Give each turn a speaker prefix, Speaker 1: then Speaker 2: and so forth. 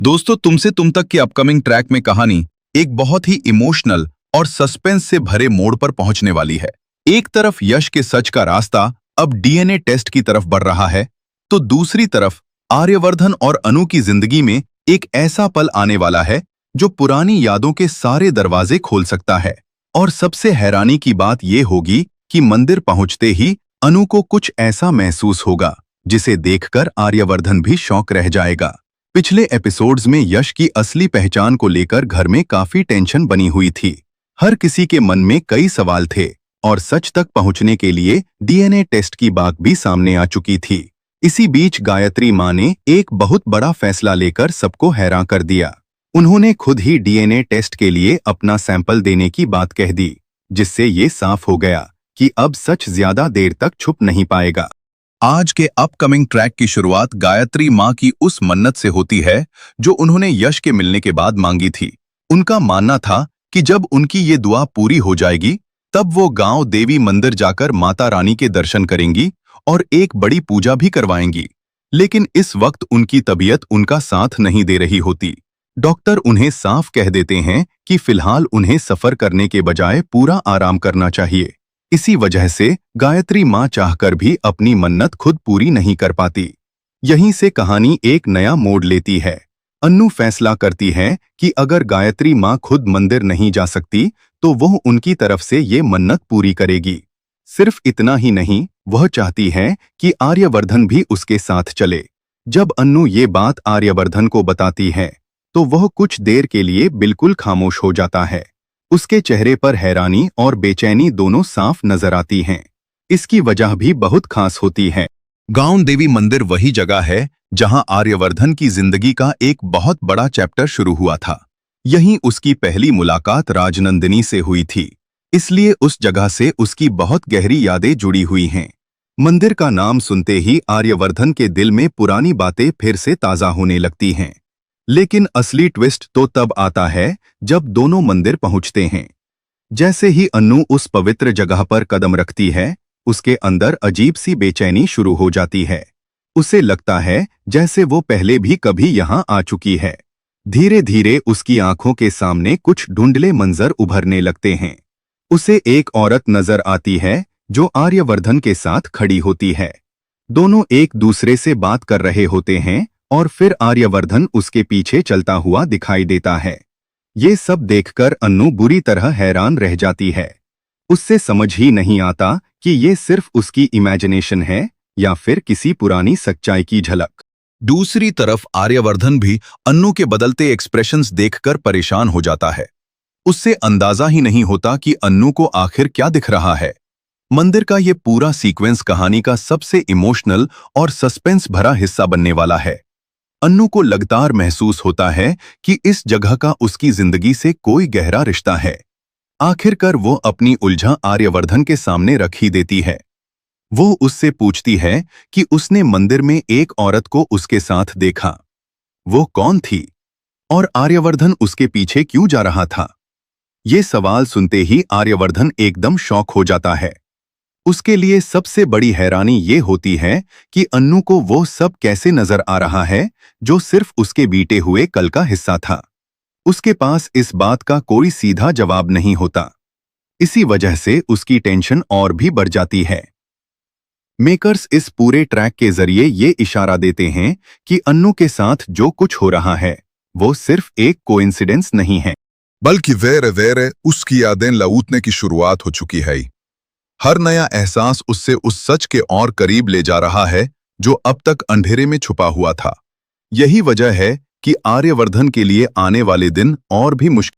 Speaker 1: दोस्तों, तुमसे तुम तक की अपकमिंग ट्रैक में कहानी एक बहुत ही इमोशनल और सस्पेंस से भरे मोड़ पर पहुंचने वाली है। एक तरफ यश के सच का रास्ता अब डीएनए टेस्ट की तरफ बढ़ रहा है, तो दूसरी तरफ आर्यवर्धन और अनु की जिंदगी में एक ऐसा पल आने वाला है जो पुरानी यादों के सारे दरवाजे खोल सकता है। और सबसे हैरानी की बात यह होगी कि मंदिर पहुंचते ही अनु को कुछ ऐसा महसूस होगा जिसे देखकर आर्यवर्धन भी शॉक रह जाएगा। पिछले एपिसोड्स में यश की असली पहचान को लेकर घर में काफी टेंशन बनी हुई थी। हर किसी के मन में कई सवाल थे और सच तक पहुंचने के लिए डीएनए टेस्ट की बात भी सामने आ चुकी थी। इसी बीच गायत्री मां ने एक बहुत बड़ा फैसला लेकर सबको हैरान कर दिया। उन्होंने खुद ही डीएनए टेस्ट के लिए अपना सैंपल देने की बात कह दी, जिससे ये साफ हो गया कि अब सच ज्यादा देर तक छुप नहीं पाएगा। आज के अपकमिंग ट्रैक की शुरुआत गायत्री मां की उस मन्नत से होती है जो उन्होंने यश के मिलने के बाद मांगी थी। उनका मानना था कि जब उनकी ये दुआ पूरी हो जाएगी तब वो गांव देवी मंदिर जाकर माता रानी के दर्शन करेंगी और एक बड़ी पूजा भी करवाएंगी। लेकिन इस वक्त उनकी तबीयत उनका साथ नहीं दे रही होती। डॉक्टर उन्हें साफ कह देते हैं कि फिलहाल उन्हें सफर करने के बजाय पूरा आराम करना चाहिए। इसी वजह से गायत्री मां चाहकर भी अपनी मन्नत खुद पूरी नहीं कर पाती। यहीं से कहानी एक नया मोड़ लेती है। अन्नू फैसला करती है कि अगर गायत्री मां खुद मंदिर नहीं जा सकती तो वह उनकी तरफ से ये मन्नत पूरी करेगी। सिर्फ इतना ही नहीं, वह चाहती है कि आर्यवर्धन भी उसके साथ चले। जब अन्नू ये बात आर्यवर्धन को बताती है तो वह कुछ देर के लिए बिल्कुल खामोश हो जाता है। उसके चेहरे पर हैरानी और बेचैनी दोनों साफ नजर आती हैं। इसकी वजह भी बहुत खास होती है। गांव देवी मंदिर वही जगह है जहां आर्यवर्धन की जिंदगी का एक बहुत बड़ा चैप्टर शुरू हुआ था। यहीं उसकी पहली मुलाकात राजनंदिनी से हुई थी, इसलिए उस जगह से उसकी बहुत गहरी यादें जुड़ी हुई हैं। मंदिर का नाम सुनते ही आर्यवर्धन के दिल में पुरानी बातें फिर से ताजा होने लगती हैं। लेकिन असली ट्विस्ट तो तब आता है जब दोनों मंदिर पहुंचते हैं। जैसे ही अन्नू उस पवित्र जगह पर कदम रखती है, उसके अंदर अजीब सी बेचैनी शुरू हो जाती है। उसे लगता है जैसे वो पहले भी कभी यहाँ आ चुकी है। धीरे धीरे उसकी आंखों के सामने कुछ धुंधले मंजर उभरने लगते हैं। उसे एक औरत नजर आती है जो आर्यवर्धन के साथ खड़ी होती है। दोनों एक दूसरे से बात कर रहे होते हैं और फिर आर्यवर्धन उसके पीछे चलता हुआ दिखाई देता है। ये सब देखकर अन्नू बुरी तरह हैरान रह जाती है। उससे समझ ही नहीं आता कि ये सिर्फ उसकी इमेजिनेशन है या फिर किसी पुरानी सच्चाई की झलक। दूसरी तरफ आर्यवर्धन भी अन्नू के बदलते एक्सप्रेशंस देखकर परेशान हो जाता है। उससे अंदाजा ही नहीं होता कि अन्नू को आखिर क्या दिख रहा है। मंदिर का ये पूरा सीक्वेंस कहानी का सबसे इमोशनल और सस्पेंस भरा हिस्सा बनने वाला है। अन्नू को लगातार महसूस होता है कि इस जगह का उसकी जिंदगी से कोई गहरा रिश्ता है। आखिरकार वो अपनी उलझन आर्यवर्धन के सामने रख ही देती है। वो उससे पूछती है कि उसने मंदिर में एक औरत को उसके साथ देखा। वो कौन थी और आर्यवर्धन उसके पीछे क्यों जा रहा था? ये सवाल सुनते ही आर्यवर्धन एकदम शॉक हो जाता है। उसके लिए सबसे बड़ी हैरानी ये होती है कि अन्नू को वो सब कैसे नजर आ रहा है जो सिर्फ उसके बीते हुए कल का हिस्सा था। उसके पास इस बात का कोई सीधा जवाब नहीं होता। इसी वजह से उसकी टेंशन और भी बढ़ जाती है। मेकर्स इस पूरे ट्रैक के जरिए ये इशारा देते हैं कि अन्नू के साथ जो कुछ हो रहा है वो सिर्फ एक कोइंसिडेंस नहीं है,
Speaker 2: बल्कि वेरे वेरे उसकी यादें लौटने की शुरुआत हो चुकी है। हर नया एहसास उससे उस सच के और करीब ले जा रहा है जो अब तक अंधेरे में छुपा हुआ था। यही वजह है कि आर्यवर्धन के लिए आने वाले दिन और भी मुश्किल